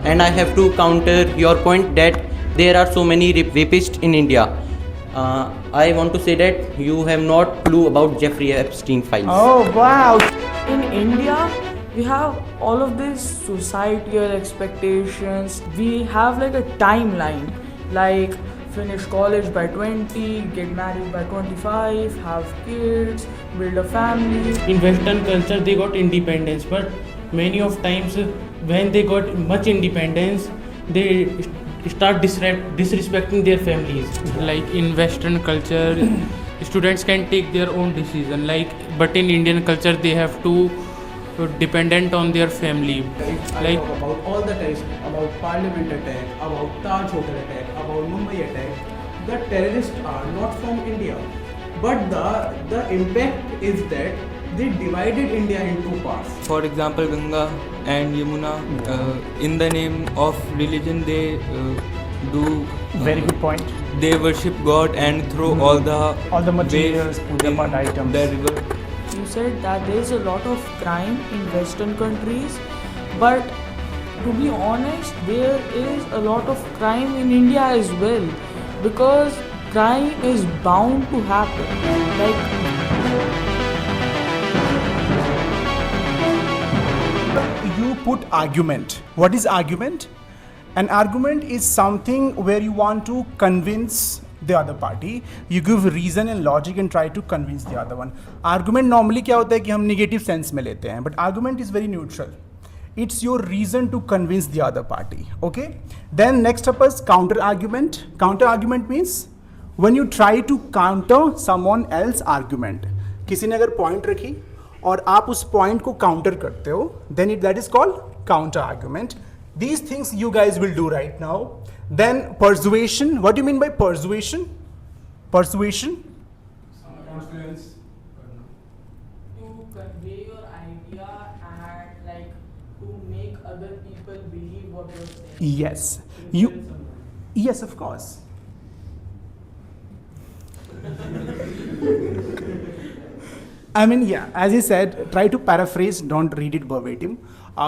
and I have to counter your point that there are so many rapists in India. I want to say that you have not clue about Jeffrey Epstein files. Oh wow! In India, we have all of these societal expectations. We have like a timeline, like finish college by 20, get married by 25, have kids, build a family. In Western culture, they got independence, but many of times when they got much independence, they start disrespecting their families. Like in Western culture, students can take their own decision. But in Indian culture, they have to dependent on their family. I talk about all the terrorists, about Parliament attack, about Taj Hotel attack, about Mumbai attack. The terrorists are not from India, but the impact is that they divided India in two parts. For example, Ganga and Yamuna, in the name of religion, they do. Very good point. They worship God and throw all the materials, puja part items. The river. You said that there is a lot of crime in Western countries, but to be honest, there is a lot of crime in India as well, because crime is bound to happen. You put argument. What is argument? An argument is something where you want to convince the other party. You give reason and logic and try to convince the other one. Argument normally क्या होता है कि हम negative sense में लेते हैं, but argument is very neutral. It's your reason to convince the other party. Okay? Then next up is counter argument. Counter argument means when you try to counter someone else argument. किसी ने अगर point रखी और आप उस point को counter करते हो, then that is called counter argument. These things you guys will do right now. Then persuasion. What do you mean by persuasion? Persuasion? Influence. To convey your idea and to make other people believe what you're saying. Yes. Yes, of course. I mean, yeah, as I said, try to paraphrase, don't read it verbatim.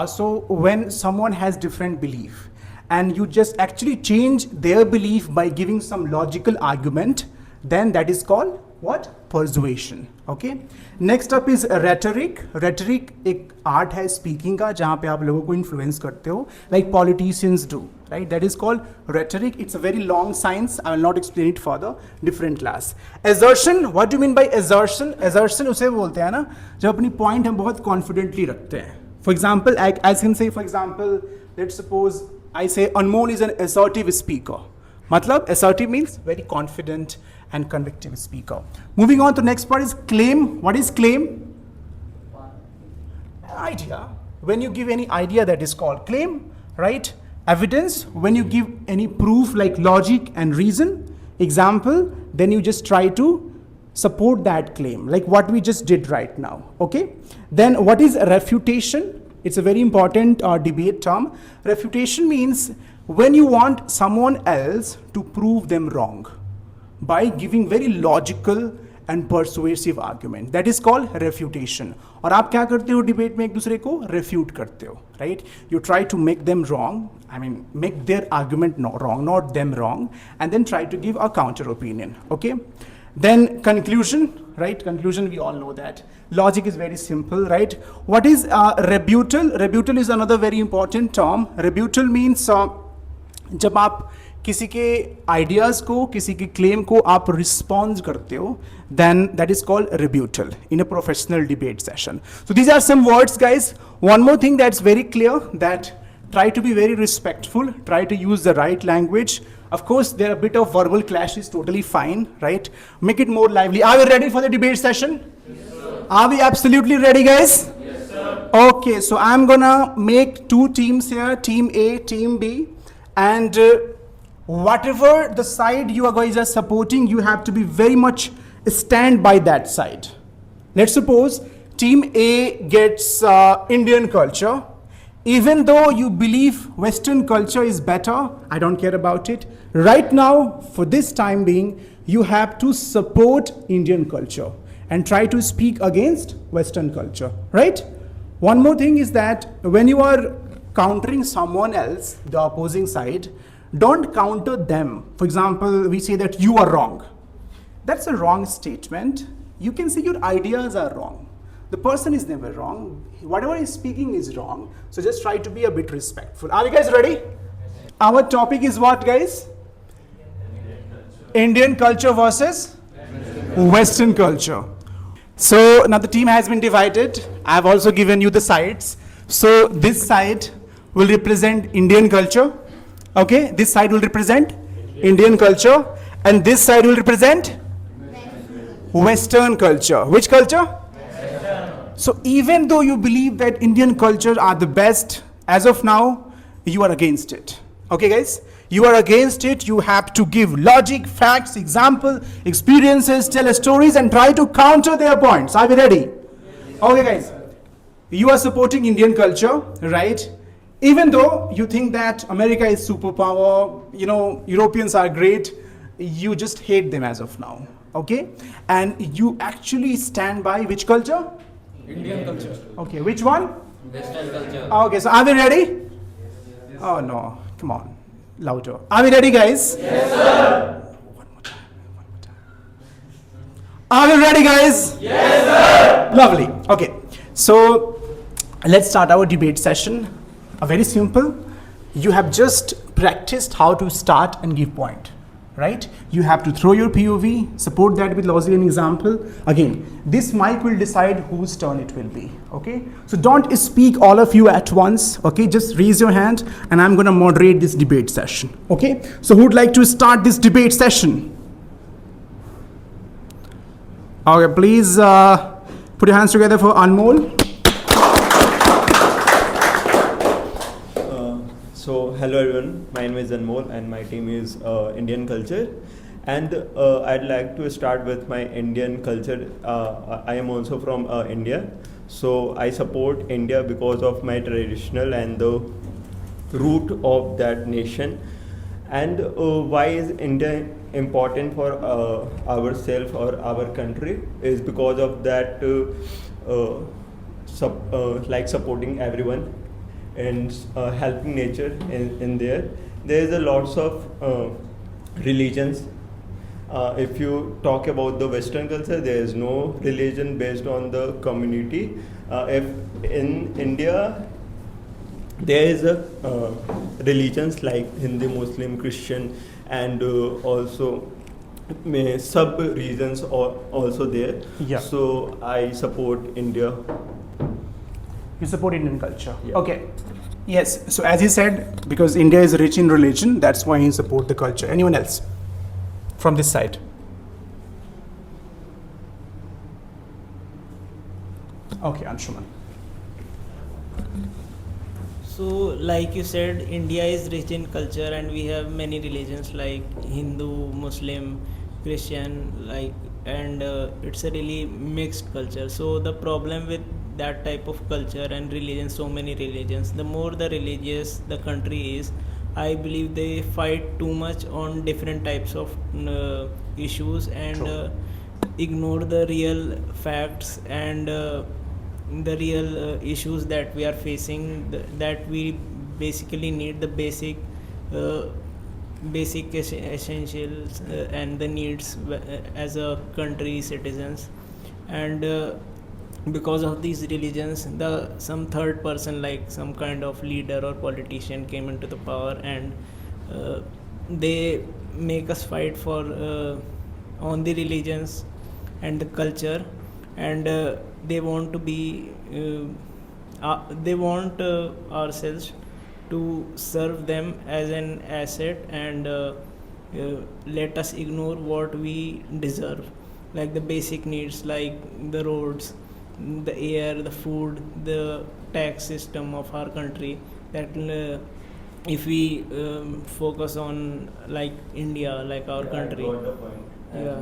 So when someone has different belief and you just actually change their belief by giving some logical argument, then that is called what? Persuasion. Okay. Next up is rhetoric. Rhetoric एक art है speaking का जहाँ पे आप लोगों को influence करते हो, like politicians do, right? That is called rhetoric. It's a very long science. I will not explain it further. Different class. Assertion. What do you mean by assertion? Assertion उसे बोलते हैं ना जब अपनी point हम बहुत confidently रखते हैं. For example, I can say, for example, let's suppose I say Anmol is an assertive speaker. Matlab, assertive means very confident and convictive speaker. Moving on to next part is claim. What is claim? Idea. When you give any idea, that is called claim, right? Evidence, when you give any proof like logic and reason. Example, then you just try to support that claim, like what we just did right now, okay? Then what is refutation? It's a very important debate term. Refutation means when you want someone else to prove them wrong by giving very logical and persuasive argument. That is called refutation. और आप क्या करते हो debate में एक दूसरे को refute करते हो, right? You try to make them wrong, I mean make their argument wrong, not them wrong, and then try to give a counter opinion, okay? Then conclusion, right? Conclusion, we all know that. Logic is very simple, right? What is rebuttal? Rebuttal is another very important term. Rebuttal means जब आप किसी के ideas को, किसी के claim को आप respond करते हो, then that is called rebuttal in a professional debate session. So these are some words, guys. One more thing that's very clear, that try to be very respectful, try to use the right language. Of course, there are a bit of verbal clash is totally fine, right? Make it more lively. Are we ready for the debate session? Yes, sir. Are we absolutely ready, guys? Yes, sir. Okay, so I'm gonna make two teams here, team A, team B, and whatever the side you guys are supporting, you have to be very much stand by that side. Let's suppose team A gets Indian culture. Even though you believe Western culture is better, I don't care about it. Right now, for this time being, you have to support Indian culture and try to speak against Western culture, right? One more thing is that when you are countering someone else, the opposing side, don't counter them. For example, we say that you are wrong. That's a wrong statement. You can say your ideas are wrong. The person is never wrong. Whatever he's speaking is wrong. So just try to be a bit respectful. Are you guys ready? Our topic is what, guys? Indian culture versus Western culture. So now the team has been divided. I have also given you the sides. So this side will represent Indian culture. Okay, this side will represent Indian culture, and this side will represent Western culture. Which culture? Western. So even though you believe that Indian culture are the best, as of now, you are against it. Okay, guys? You are against it. You have to give logic, facts, example, experiences, tell stories, and try to counter their points. Are we ready? Okay, guys. You are supporting Indian culture, right? Even though you think that America is superpower, you know, Europeans are great, you just hate them as of now. Okay? And you actually stand by which culture? Indian culture. Okay, which one? Western culture. Okay, so are we ready? Oh no, come on, louder. Are we ready, guys? Yes, sir. One more time. Are we ready, guys? Yes, sir. Lovely. Okay, so let's start our debate session. Very simple. You have just practiced how to start and give point, right? You have to throw your POV, support that with logic and example. Again, this mic will decide whose turn it will be, okay? So don't speak all of you at once, okay? Just raise your hand and I'm gonna moderate this debate session, okay? So who would like to start this debate session? Okay, please put your hands together for Anmol. So hello everyone, my name is Anmol and my team is Indian Culture, and I'd like to start with my Indian culture. I am also from India, so I support India because of my traditional and the root of that nation. And why is India important for ourselves or our country is because of that like supporting everyone and helping nature in there. There is a lots of religions. If you talk about the Western culture, there is no religion based on the community. If in India, there is a religions like Hindu, Muslim, Christian, and also sub regions also there. Yeah. So I support India. You support Indian culture. Yeah. Okay. Yes. So as he said, because India is rich in religion, that's why he support the culture. Anyone else from this side? Okay, Anshuman. So, like you said, India is rich in culture, and we have many religions like Hindu, Muslim, Christian, and it's a really mixed culture. So the problem with that type of culture and religion, so many religions, the more the religious the country is, I believe they fight too much on different types of issues and ignore the real facts and the real issues that we are facing, that we basically need the basic essentials and the needs as a country citizens. And because of these religions, some third person, like some kind of leader or politician, came into the power, and they make us fight for on the religions and the culture, and they want to be they want ourselves to serve them as an asset, and let us ignore what we deserve, like the basic needs like the roads, the air, the food, the tax system of our country. That if we focus on like India, like our country. I got the point. Yeah.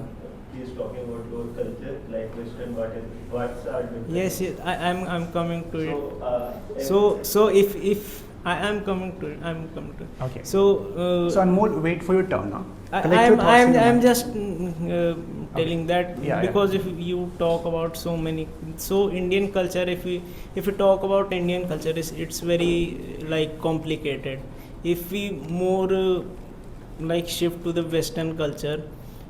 He's talking about your culture, like Western. What's our difference? Yes, I'm coming to it. So So if I'm coming to it. I'm coming to it. Okay. So, So Anmol, wait for your turn now. I, Collect your thoughts in your I'm mind. just telling that Yeah, because if you talk about so Indian culture, if we talk about Indian culture, it's very like complicated. If we more like shift to the Western culture,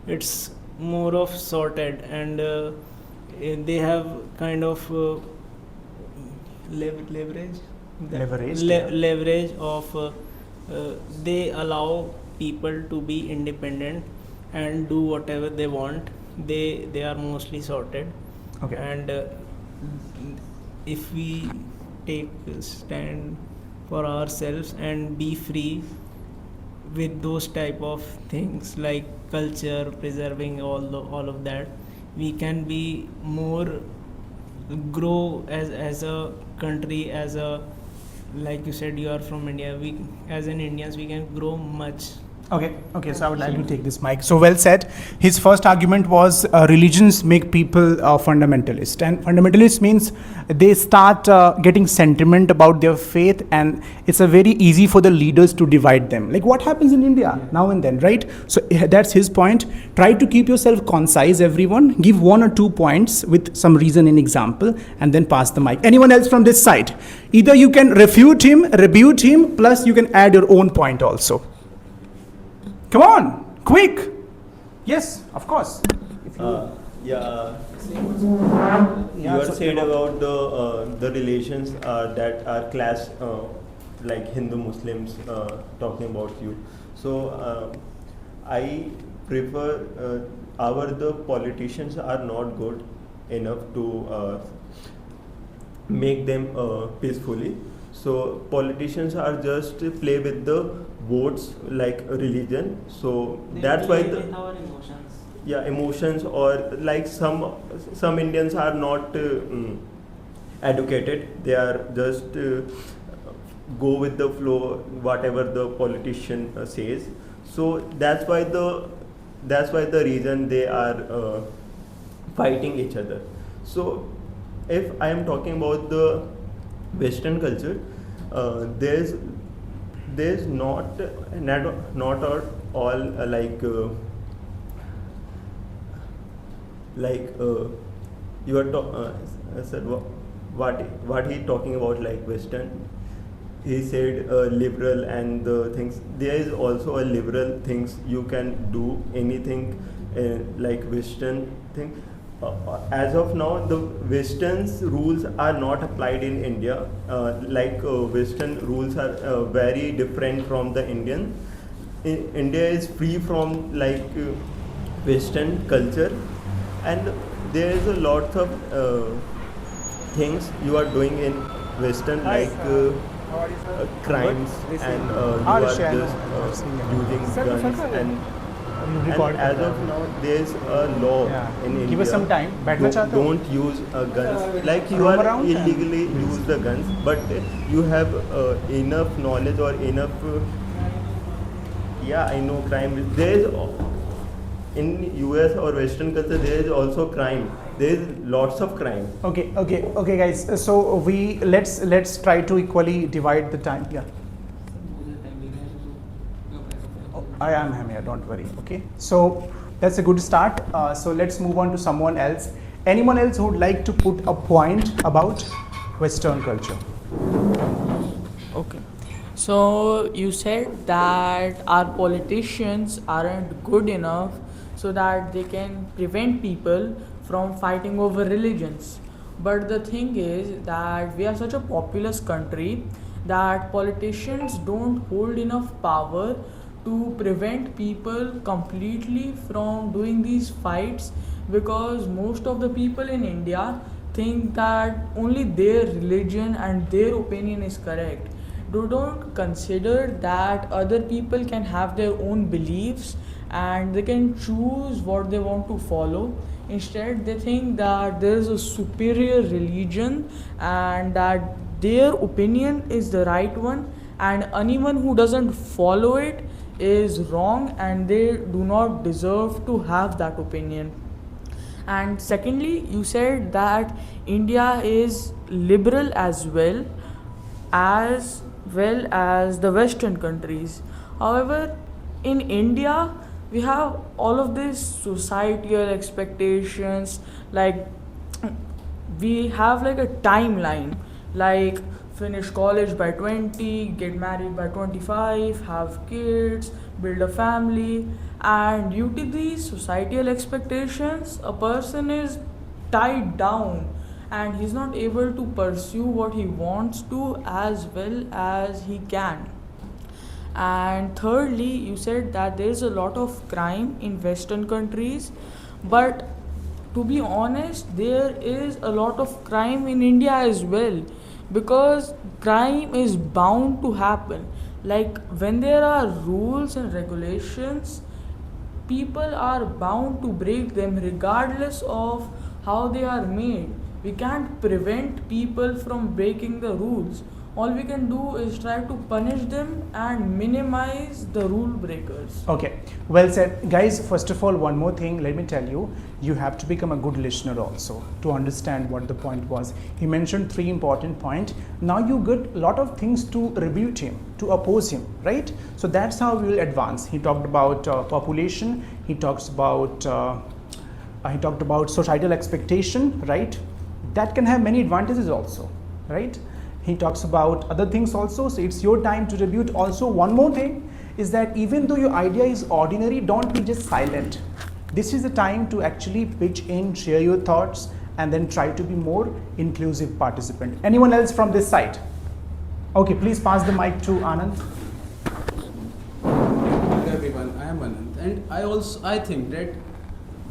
it's more of sorted, and they have kind of leverage. Leverage, yeah. Leverage of they allow people to be independent and do whatever they want. They are mostly sorted. Okay. And if we take a stand for ourselves and be free with those type of things like culture, preserving all of that, we can be more grow as a country, as a, like you said, you are from India. We as an Indians, we can grow much. Okay, so I would like to take this mic. So well said. His first argument was religions make people fundamentalist. And fundamentalist means they start getting sentiment about their faith, and it's a very easy for the leaders to divide them. Like what happens in India now and then, right? So that's his point. Try to keep yourself concise, everyone. Give 1 or 2 points with some reason and example, and then pass the mic. Anyone else from this side? Either you can refute him, rebut him, plus you can add your own point also. Come on, quick. Yes, of course. Yeah. Yeah, You are so- said about the relations that are class like Hindu Muslims talking about you. So I prefer the politicians are not good enough to make them peacefully. So politicians are just play with the votes like religion. So that's why our emotions. yeah, emotions, or like some Indians are not educated. They are just go with the flow, whatever the politician says. So that's why the reason they are fighting each other. So if I am talking about the Western culture, there's not at all you are said what he talking about like Western. He said liberal and the things. There is also a liberal things you can do anything like Western thing. As of now, the Western's rules are not applied in India. Western rules are very different from the Indian. India is free from Western culture, and there is a lot of things you are doing in Western crimes, and you are just using guns and as of now there's a law in India. Give us some time. Don't use guns. Like you are illegally use the guns, but you have enough knowledge or enough. Yeah, I know crime. There is in US or Western culture there is also crime. There is lots of crime. Okay, guys. So let's try to equally divide the time. Yeah. I am here, don't worry. Okay, so that's a good start. So let's move on to someone else. Anyone else who would like to put a point about Western culture? Okay. So you said that our politicians aren't good enough so that they can prevent people from fighting over religions. But the thing is that we are such a populous country that politicians don't hold enough power to prevent people completely from doing these fights, because most of the people in India think that only their religion and their opinion is correct. They don't consider that other people can have their own beliefs and they can choose what they want to follow. Instead, they think that there is a superior religion and that their opinion is the right one, and anyone who doesn't follow it is wrong and they do not deserve to have that opinion. And secondly, you said that India is liberal as well as well as the Western countries. However, in India, we have all of these societal expectations, like we have like a timeline, like finish college by 20, get married by 25, have kids, build a family, and due to these societal expectations, a person is tied down and he's not able to pursue what he wants to as well as he can. And thirdly, you said that there is a lot of crime in Western countries, but to be honest, there is a lot of crime in India as well, because crime is bound to happen. Like when there are rules and regulations, people are bound to break them regardless of how they are made. We can't prevent people from breaking the rules. All we can do is try to punish them and minimize the rule breakers. Okay, well said. Guys, first of all, one more thing, let me tell you, you have to become a good listener also to understand what the point was. He mentioned 3 important points. Now you get a lot of things to rebut him, to oppose him, right? So that's how we will advance. He talked about population, he talks about societal expectation, right? That can have many advantages also, right? He talks about other things also, so it's your time to rebut. Also, one more thing is that even though your idea is ordinary, don't be just silent. This is the time to actually pitch in, share your thoughts, and then try to be more inclusive participant. Anyone else from this side? Okay, please pass the mic to Anand. Hello everyone, I am Anand, and I think that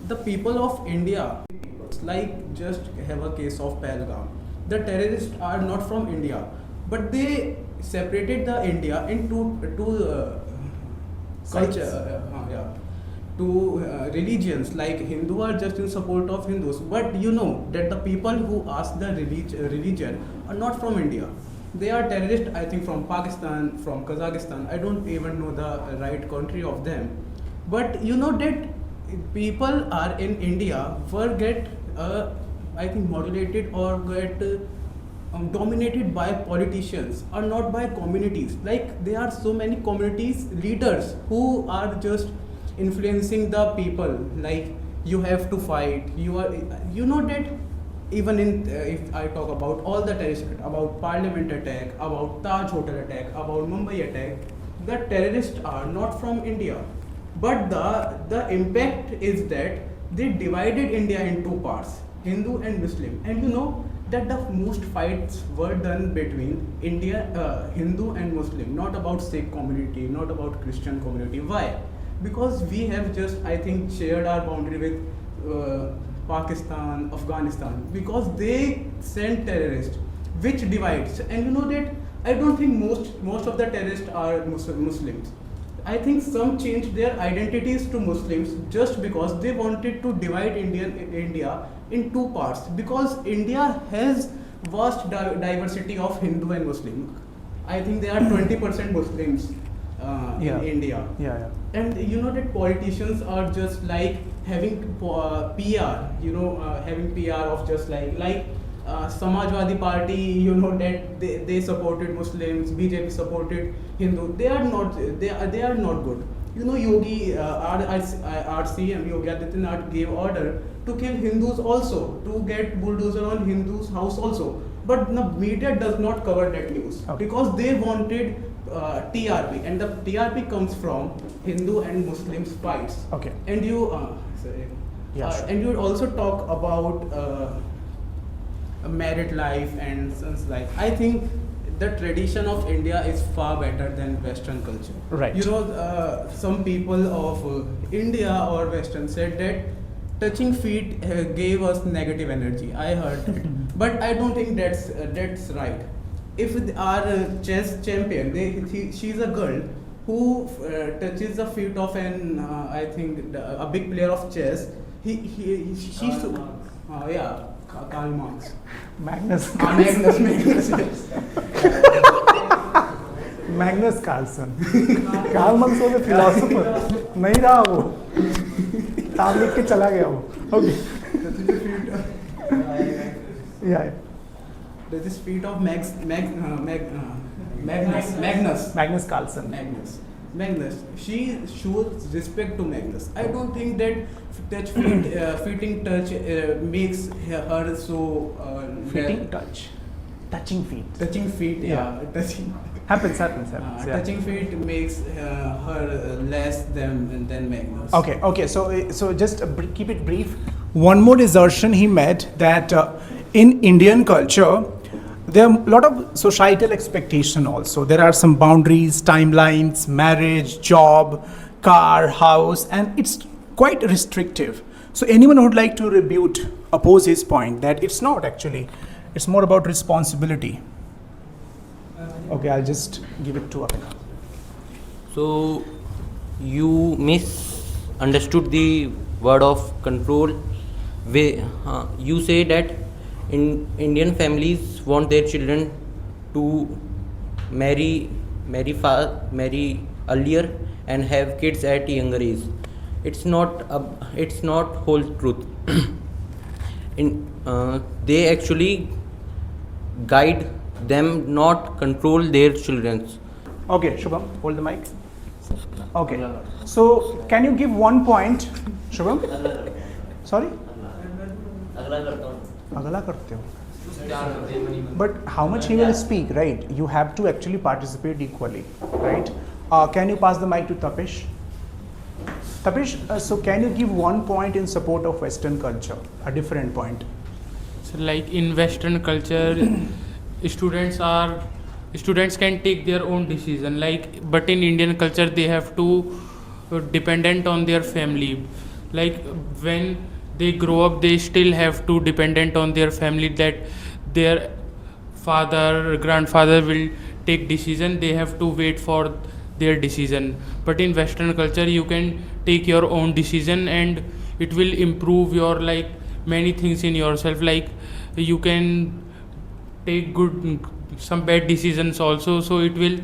the people of India, like just have a case of Pahalgam. The terrorists are not from India, but they separated the India into two culture, two religions. Like Hindu are just in support of Hindus, but you know that the people who ask the religion are not from India. They are terrorists, I think, from Pakistan, from Kazakhstan. I don't even know the right country of them, but you know that people are in India were get I think modulated or get dominated by politicians or not by communities. Like there are so many communities leaders who are just influencing the people. Like you have to fight. You know that even in if I talk about all the terrorists, about Parliament attack, about Taj Hotel attack, about Mumbai attack, the terrorists are not from India, but the impact is that they divided India in 2 parts, Hindu and Muslim. And you know that the most fights were done between Hindu and Muslim, not about Sikh community, not about Christian community. Why? Because we have just, I think, shared our boundary with Pakistan, Afghanistan, because they send terrorists, which divides. And you know that I don't think most of the terrorists are Muslims. I think some changed their identities to Muslims just because they wanted to divide India in 2 parts, because India has vast diversity of Hindu and Muslim. I think there are 20% Muslims in India. And you know that politicians are just like having PR, having PR of just like Samajwadi Party, you know that they supported Muslims, BJP supported Hindu. They are not good. You know, Yogi, our CM Yogi Adityanath gave order to kill Hindus also, to get bulldozer on Hindus' house also. But the media does not cover that news because they wanted TRP, and the TRP comes from Hindu and Muslims fights. Okay. And you, and you also talk about married life and such like. I think the tradition of India is far better than Western culture. Right. You know, some people of India or Western said that touching feet gave us negative energy. I heard that, but I don't think that's right. If our chess champion, she's a girl who touches the feet of an I think a big player of chess. Karl Marx. Magnus. Magnus Carlsen. Karl Marx was a philosopher. नहीं रहा वो. ताब लिख के चला गया वो. Okay. The feet of Magnus Carlsen. Magnus. She shows respect to Magnus. I don't think that fitting touch makes her so. Touching feet. Touching feet, yeah. Touching. Happens. Yeah. Touching feet makes her less than Magnus. Okay. So just keep it brief. One more assertion he made that in Indian culture, there are a lot of societal expectation also. There are some boundaries, timelines, marriage, job, car, house, and it's quite restrictive. So anyone who would like to oppose his point that it's not actually, it's more about responsibility. Okay, I'll just give it to Abhinav. So you misunderstood the word of control. You say that Indian families want their children to marry earlier and have kids at younger age. It's not whole truth. They actually guide them, not control their children. Okay, Shubham, hold the mic. Okay, so can you give 1 point, Shubham? Sorry? Agla karte ho. But how much he will speak, right? You have to actually participate equally, right? Can you pass the mic to Tapish? Tapish, so can you give 1 point in support of Western culture, a different point? So like in Western culture, students can take their own decision. But in Indian culture, they have to dependent on their family. Like when they grow up, they still have to dependent on their family, that their father, grandfather will take decision. They have to wait for their decision. But in Western culture, you can take your own decision, and it will improve your many things in yourself. Like you can take some bad decisions also, so it will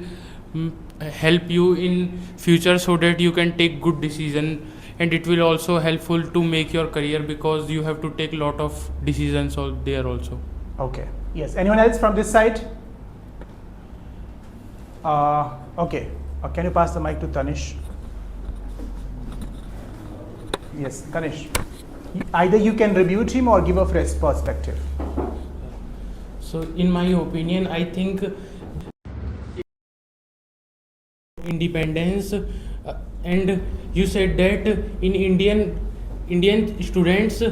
help you in future so that you can take good decision. And it will also helpful to make your career, because you have to take a lot of decisions there also. Okay. Yes. Anyone else from this side? Okay. Can you pass the mic to Tanish? Yes, Kanish. Either you can rebut him or give a fresh perspective. So in my opinion, I think independence, and you said that in Indian students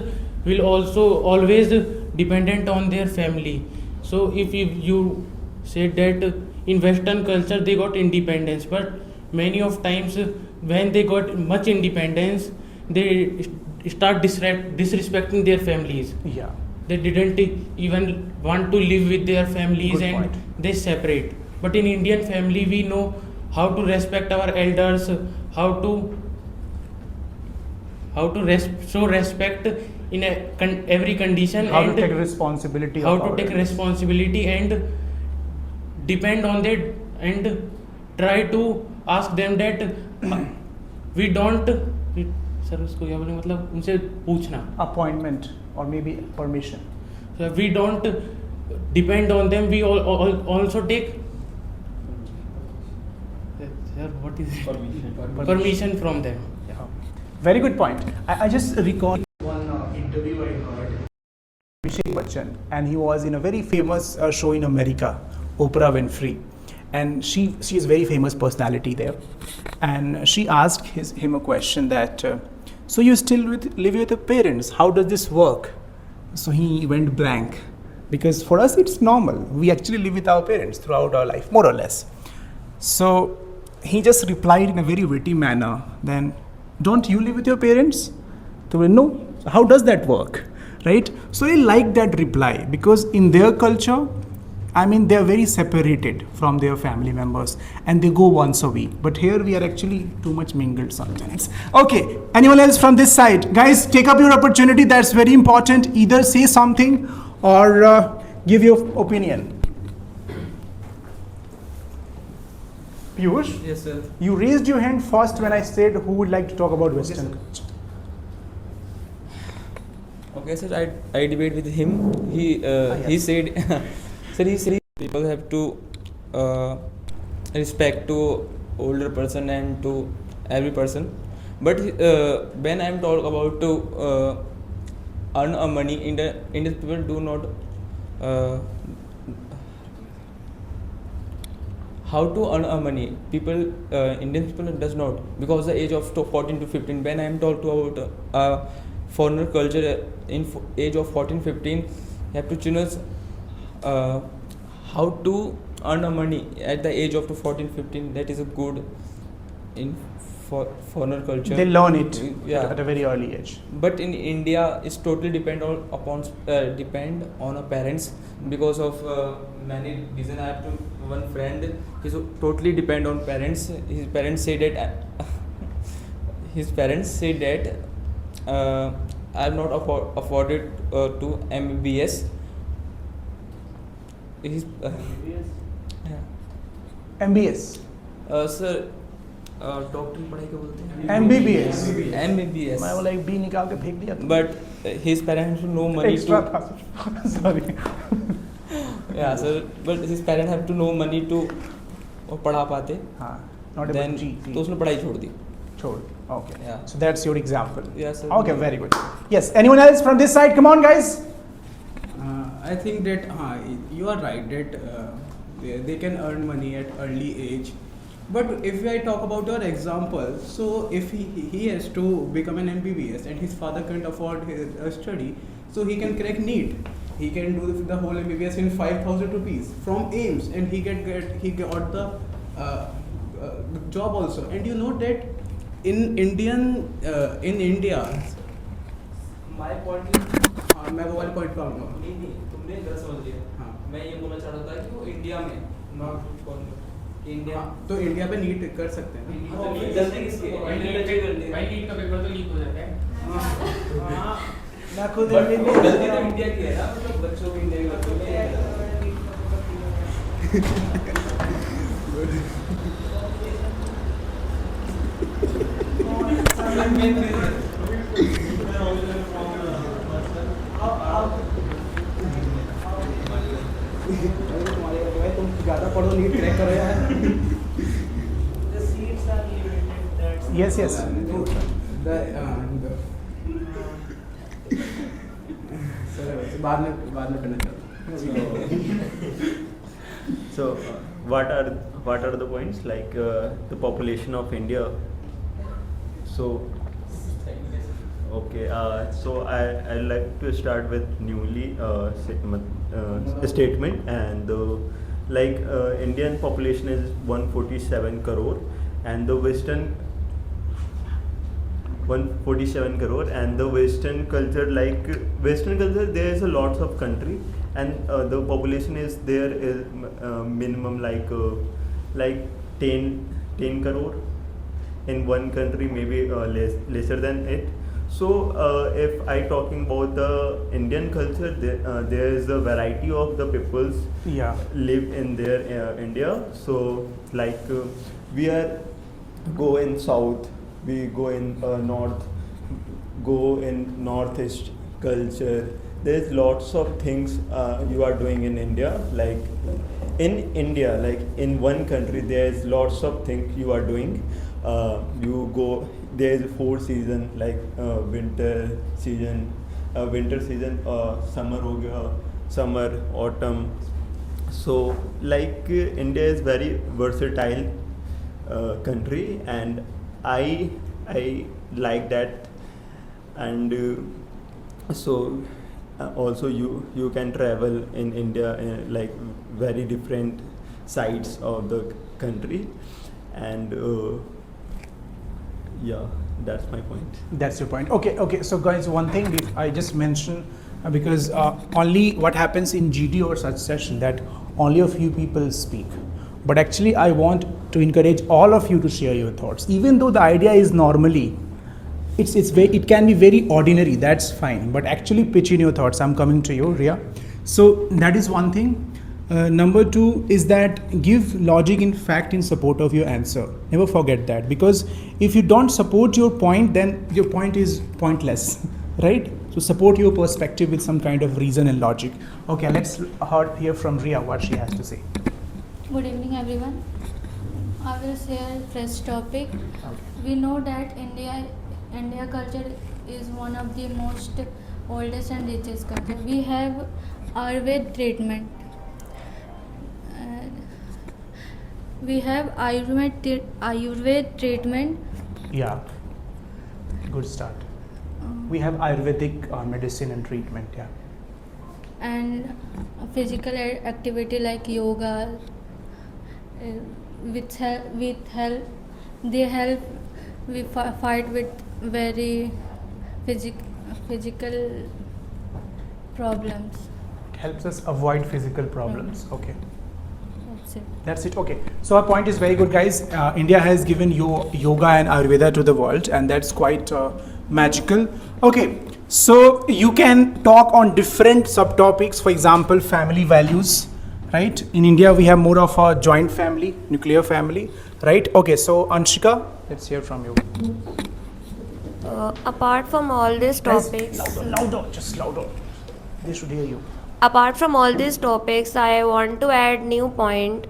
will also always dependent on their family. So if you said that in Western culture they got independence, but many of times when they got much independence, they start disrespecting their families. Yeah. They didn't even want to live with their families. Good and point. They separate. But in Indian family, we know how to respect our elders, how to show respect in every condition, How and to take responsibility. how to take responsibility and depend on that, and try to ask them that we don't sir उसको क्या बोले, मतलब उनसे पूछना, appointment or maybe permission. So we don't depend on them, we also take what is it? Permission from them. Yeah. Very good point. I just recall one interview I heard Abhishek Bachchan, and he was in a very famous show in America, Oprah Winfrey, and she is a very famous personality there, and she asked him a question that so you still live with your parents, how does this work? So he went blank, because for us it's normal, we actually live with our parents throughout our life, more or less. So he just replied in a very witty manner, then don't you live with your parents? So no. So how does that work, right? So I like that reply, because in their culture, I mean, they're very separated from their family members and they go once a week. But here we are actually too much mingled sometimes. Okay, anyone else from this side? Guys, take up your opportunity. That's very important. Either say something or give your opinion. Piyush? Yes, sir. You raised your hand first when I said who would like to talk about Western culture. Okay, sir. I debate with him. He said, sir, he said people have to respect to older person and to every person. But when I'm talk about to earn a money, Indian people do not how to earn a money. Indian people does not, because the age of 14 to 15. When I am told about foreigner culture in age of 14-15, you have to choose how to earn a money at the age of 14-15. That is a good in foreigner culture. They learn it Yeah. at a very early age. But in India, it's totally depend on our parents, because of many reasons. I have one friend. He's totally depend on parents. His parents say that I have not afforded to MBBS. His MBS. Sir, doctor की पढ़ाई क्या बोलते हैं? MBBS. MBBS. मैं बोला एक B निकाल के फेंक दिया. But his parents have no money Extra to. था. Sorry. Yeah, sir. But his parents have to no money to पढ़ा पाते. हाँ. Not able Then to तो उसने पढ़ाई छोड़ दी. छोड़. Okay. Yeah. So that's your example. Yes, sir. Okay, very good. Yes. Anyone else from this side? Come on, guys. I think that you are right that they can earn money at early age. But if I talk about your example, so if he has to become an MBBS and his father can't afford his study, so he can crack NEET. He can do the whole MBBS in 5,000 rupees from AIMS, and he got the job also. And you know that in India. My point is मैं वो वाले point पे आऊँगा. नहीं तुमने गलत समझ लिया. हाँ. मैं ये बोलना चाह रहा था कि वो इंडिया में नॉट इंडिया. तो इंडिया पे नीट कर सकते हैं. जल्दी किसके भाई नीट का पेपर तो लीक हो जाता है. मैं खुद गलती तो इंडिया की है ना, मतलब बच्चों की इंडिया की बच्चों तुम ज़्यादा पढ़ो नीट क्रैक करो यार. Yes, yes. बाद में करना चाहता. So, what are the points, like the population of India? So, okay. So I like to start with newly statement, and like Indian population is 147 crore, and the Western 147 crore, and the Western culture, there is a lots of country, and the population is there is minimum like 10 crore in one country, maybe lesser than it. So if I talking about the Indian culture, there is a variety of the peoples live in their India. So like we go in south, we go in north, go in northeast culture. There's lots of things you are doing in India. Like in one country, there's lots of things you are doing. You go, there's 4 season, like winter season, summer ho gaya, summer, autumn. So like India is very versatile country, and I like that. And so also you can travel in India like very different sides of the country, and yeah, that's my point. That's your point. Okay. So guys, one thing I just mentioned, because only what happens in GD or such session, that only a few people speak. But actually I want to encourage all of you to share your thoughts. Even though the idea is normally, it can be very ordinary, that's fine. But actually pitch in your thoughts. I'm coming to you, Ria. So that is one thing. Number 2 is that give logic in fact in support of your answer. Never forget that, because if you don't support your point, then your point is pointless, right? So support your perspective with some kind of reason and logic. Okay, let's hear from Ria what she has to say. Good evening, everyone. I will share fresh topic. We know that India culture is one of the most oldest and richest culture. We have Ayurveda treatment. Uh, we have Ayurveda treatment. Yeah, good start. We have Ayurvedic medicine and treatment, yeah. And physical activity like yoga, with help they help we fight with very physical problems. It helps us avoid physical problems. Okay. That's it. That's it. Okay. So our point is very good, guys. India has given yoga and Ayurveda to the world, and that's quite magical. Okay. So you can talk on different subtopics. For example, family values. Right. In India, we have more of a joint family, nuclear family. Right. Okay. So Anshika, let's hear from you. Apart from all these Guys, topics, louder, just louder. They should hear you. apart from all these topics, I want to add new point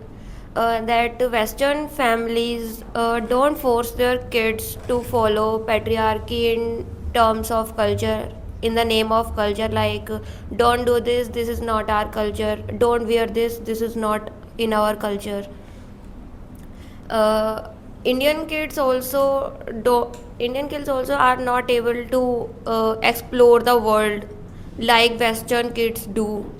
that Western families don't force their kids to follow patriarchy in terms of culture, in the name of culture, like don't do this, this is not our culture, don't wear this, this is not in our culture. Indian kids also are not able to explore the world like Western kids do.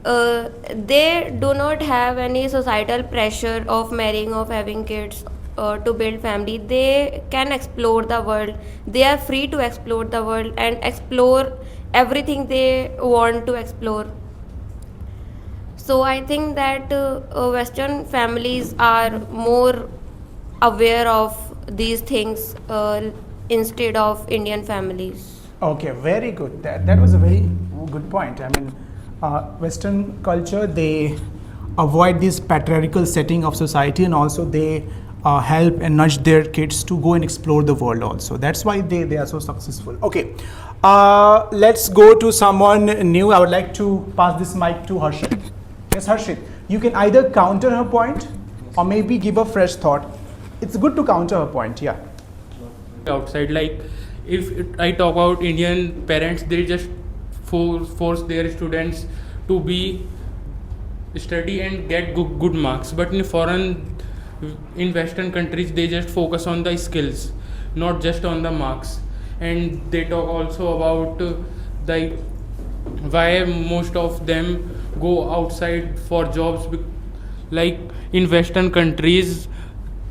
They do not have any societal pressure of marrying, of having kids, to build family. They can explore the world. They are free to explore the world and explore everything they want to explore. So I think that Western families are more aware of these things instead of Indian families. Okay, very good. That was a very good point. I mean, Western culture, they avoid this patriarchal setting of society, and also they help and nudge their kids to go and explore the world also. That's why they are so successful. Okay, let's go to someone new. I would like to pass this mic to Harshit. Yes, Harshit, you can either counter her point or maybe give a fresh thought. It's good to counter her point, yeah. Outside, like if I talk about Indian parents, they just force their students to be study and get good marks, but in Western countries they just focus on the skills, not just on the marks. And they talk also about the why most of them go outside for jobs, like in Western countries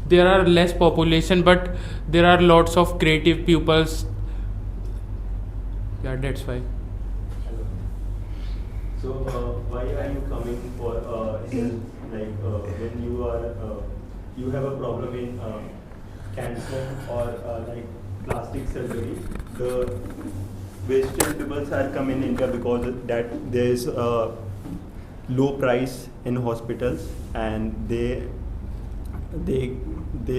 there are less population, but there are lots of creative pupils. Yeah, that's why. So why are you coming for health? Like when you have a problem in cancer or like plastic surgery, the Western peoples are coming in India because that there is low price in hospitals, and they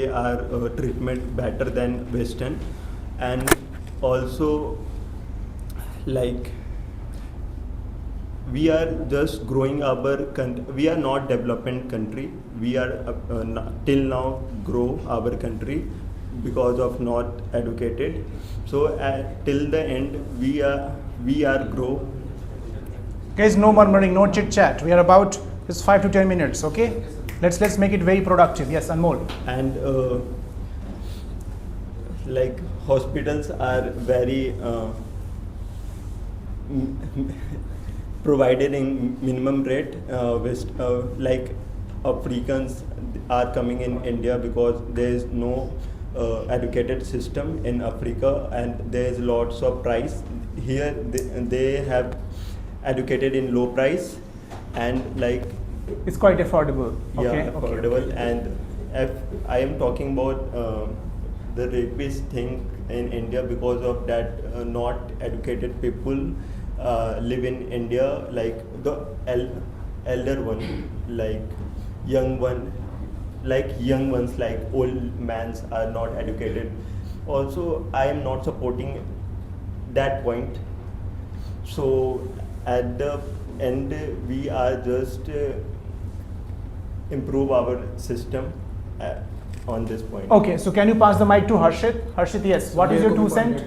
are treatment better than Western. And also like we are just growing our country. We are not development country. We are till now grow our country because of not educated. So till the end we are grow. Guys, no murmuring, no chit chat. We are about just 5 to 10 minutes. Okay, let's make it very productive. Yes, Anmol. And like hospitals are very provided in minimum rate. Like Africans are coming in India because there is no educated system in Africa, and there is lots of price. Here they have educated in low price, and like It's quite affordable. yeah, affordable. Okay. And if I am talking about the rapist thing in India, because of that not educated people live in India, like the elder one, like young ones, like old mans are not educated. Also, I am not supporting that point. So at the end, we are just improve our system on this point. Okay, so can you pass the mic to Harshit? Harshit, yes. What is your 2 cent?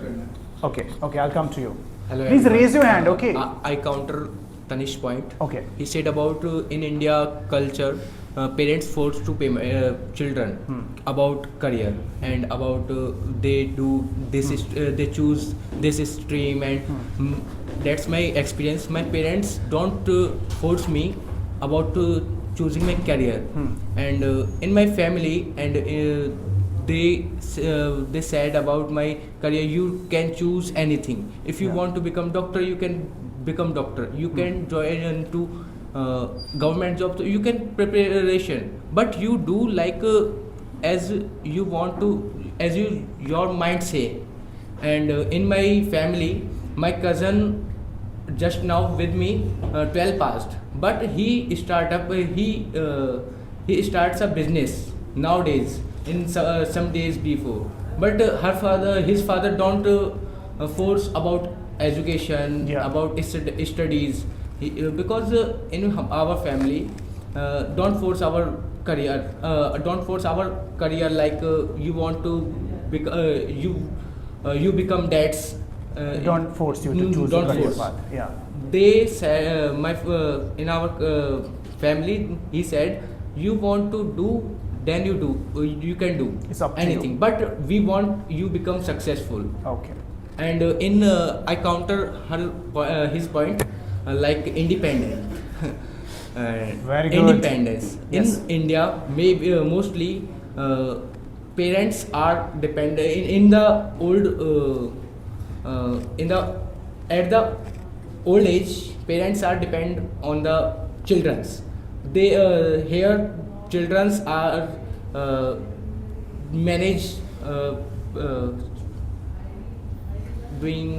Okay, I'll come to you. Hello, Please everyone. raise your hand, okay? I counter Tanish's point. Okay. He said about in India culture, parents forced to pay children about career and about they do this they choose this stream and that's my experience. My parents don't force me about choosing my career and in my family and they said about my career you can choose anything. If you want to become doctor you can become doctor. You can join into government job, so you can preparation, but you do like as you want to, as your mind say. And in my family, my cousin just now with me 12 passed, but he starts a business nowadays in some days before. But his father don't force about education, about studies. Because in our family don't force our career like you want to you become dads Don't force you to choose a don't career force. path. Yeah. They said in our family he said you want to do then you do, you can do It's up to anything, you. but we want you become successful. Okay. And I counter his point like independent. Very good. Independence Yes. in India, maybe mostly parents are dependent in the old at the old age. Parents are depend on the childrens. They here childrens are managed doing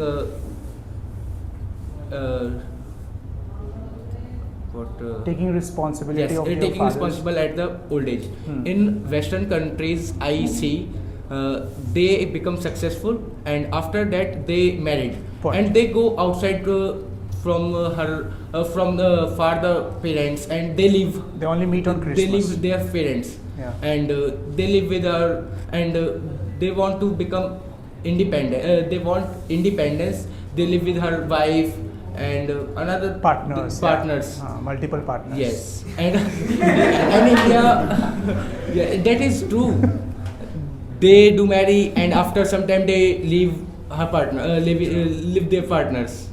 Taking responsibility yes, of your taking fathers. responsible at the old age. In Western countries, I see they become successful, and after that they married, Point. and they go outside from from the father parents, and they live. They only meet on Christmas. They live with their parents, Yeah. and they live with her, and they want to become independent. They want independence. They live with her wife and another Partners. partners. Yeah. Multiple partners. Yes, and and India, yeah, that is true. They do marry, and after some time they leave her partner, leave their partners.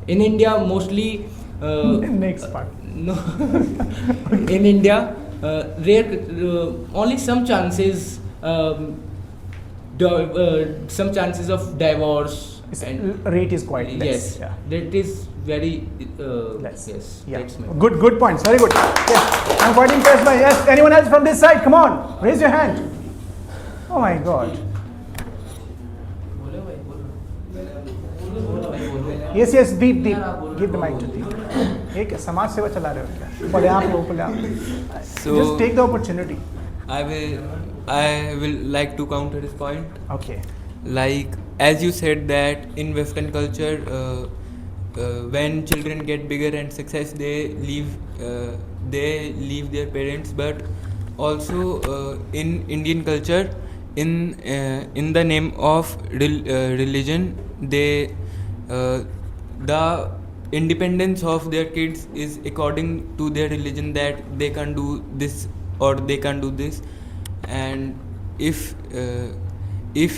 In India, mostly. Next part. No, in India, only some chances, some chances of divorce. Rate is quite less. Yes, Yeah. that is very Less. yes. Yeah. That's my Good points. Very good. Yes. I'm quite impressed by yes. Anyone else from this side? Come on. Raise your hand. Oh my God. Yes. Deep. Give the mic to Deep. एक समाज सेवा चला रहे हो क्या? पहले आप. So- Just take the opportunity. I will like to counter this point. Okay. Like as you said that in Western culture, when children get bigger and success, they leave their parents. But also in Indian culture, in the name of religion, they the independence of their kids is according to their religion, that they can do this or they can do this. And if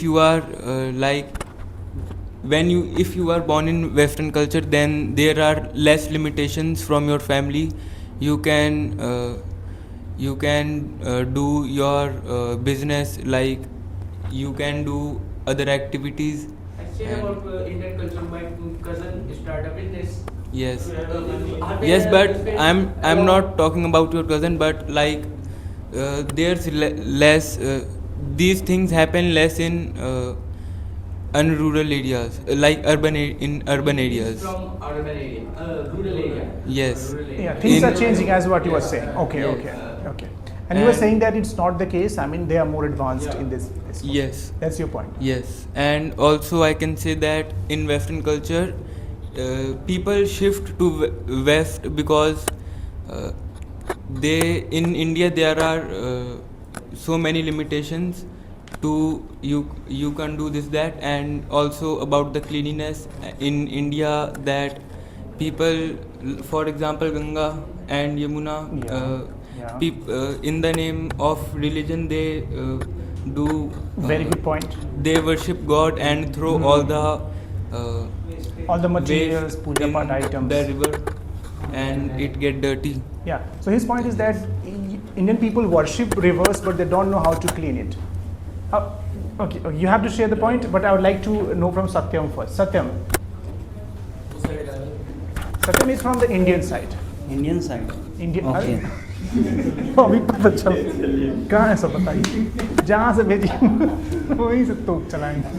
you are if you are born in Western culture, then there are less limitations from your family. You can do your business, like you can do other activities. I said about Indian culture. My cousin started a business. Yes, but I'm not talking about your cousin, but like there's less these things happen less in unrural areas, like in urban areas. From urban area, rural area. Yes. Rural area. Yeah, things In- are changing as what you were saying. Okay. And you were and- saying that it's not the case. I mean, they are more advanced in this. Yes. That's your point. Yes, and also I can say that in Western culture, people shift to West because in India there are so many limitations to you can do this that, and also about the cleanliness in India, that people, for example Ganga and Yamuna, in the name of religion they do Very good point. they worship God and throw all the materials, waste puja in part items. the river, and it get dirty. Yeah. So his point is that Indian people worship rivers, but they don't know how to clean it. Okay, you have to share the point, but I would like to know from Satyam first. Satyam. Satyam is from the Indian side. Indian side Indian. Okay अभी पता चल कहाँ है सब बताइए, जहाँ से भेजी वहीं से तोप चलाएंगे.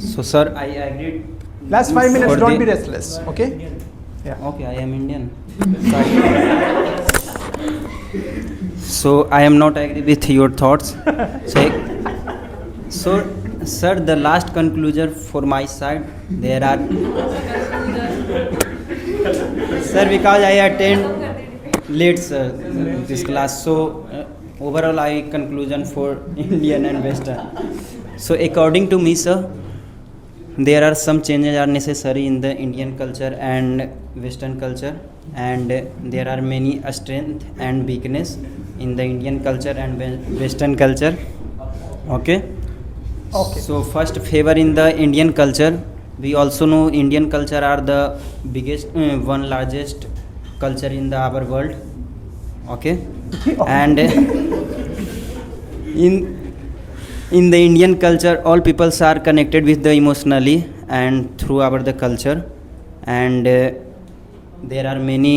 So sir I agreed Last 5 minutes, For don't the- be restless, okay? Yeah. Okay, I am Indian. So I am not agree with your thoughts. So, sir, the last conclusion for my side, there are. Sir, because I attend late, sir, this class. So overall, I conclusion for Indian and Western. So according to me, sir, there are some changes are necessary in the Indian culture and Western culture, and there are many strength and weakness in the Indian culture and Western culture. Okay. So first, favor in the Indian culture. We also know Indian culture are the biggest, one largest culture in the our world. Okay. And in the Indian culture, all peoples are connected with the emotionally and through our the culture, and there are many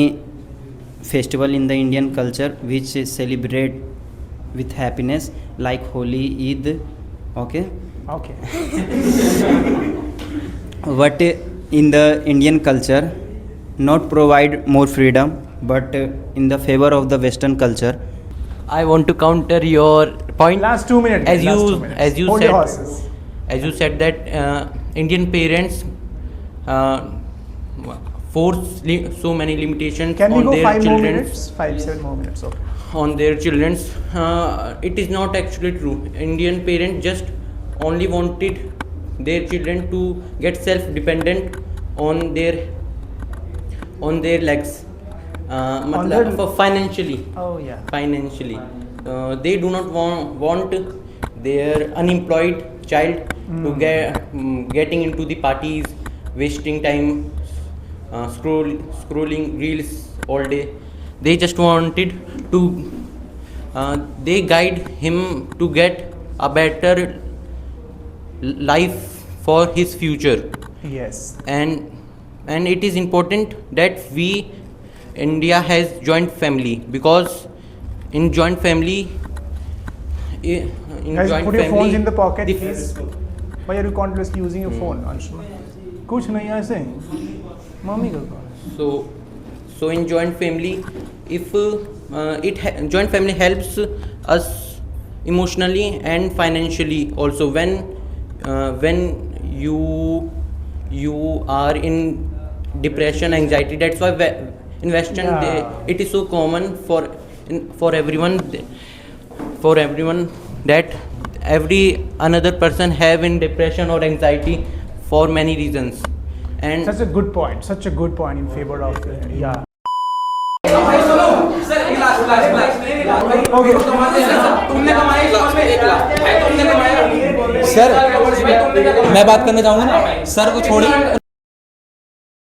festival in the Indian culture which celebrate with happiness, like Holi, Eid. Okay. But in the Indian culture, not provide more freedom, but in the favor of the Western culture. I want to counter your point. Last 2 minutes. As last 2 you minutes. as you Hold said, your horses. as you said that Indian parents force so many limitations Can we on go their 5 more children. minutes? 5-7 more minutes. Okay. On their children's, it is not actually true. Indian parents just only wanted their children to get self-dependent on their legs, for financially. Oh yeah. Financially, they do not want their unemployed child to getting into the parties, wasting time, scrolling reels all day. They just wanted to they guide him to get a better life for his future. Yes. And it is important that India has joint family, because in joint family, Guys, put your phones in the pocket, please. Why are you continuously using your phone, Anshul? कुछ नहीं है ऐसे. Mummy का call. So in joint family, if joint family helps us emotionally and financially also, when you are in depression, anxiety. That's why in Western it is so common for everyone that every another person have in depression or anxiety for many reasons. And such a good point in favor of yeah. Sir मैं बात करना चाहूँगा ना, sir को छोड़िए.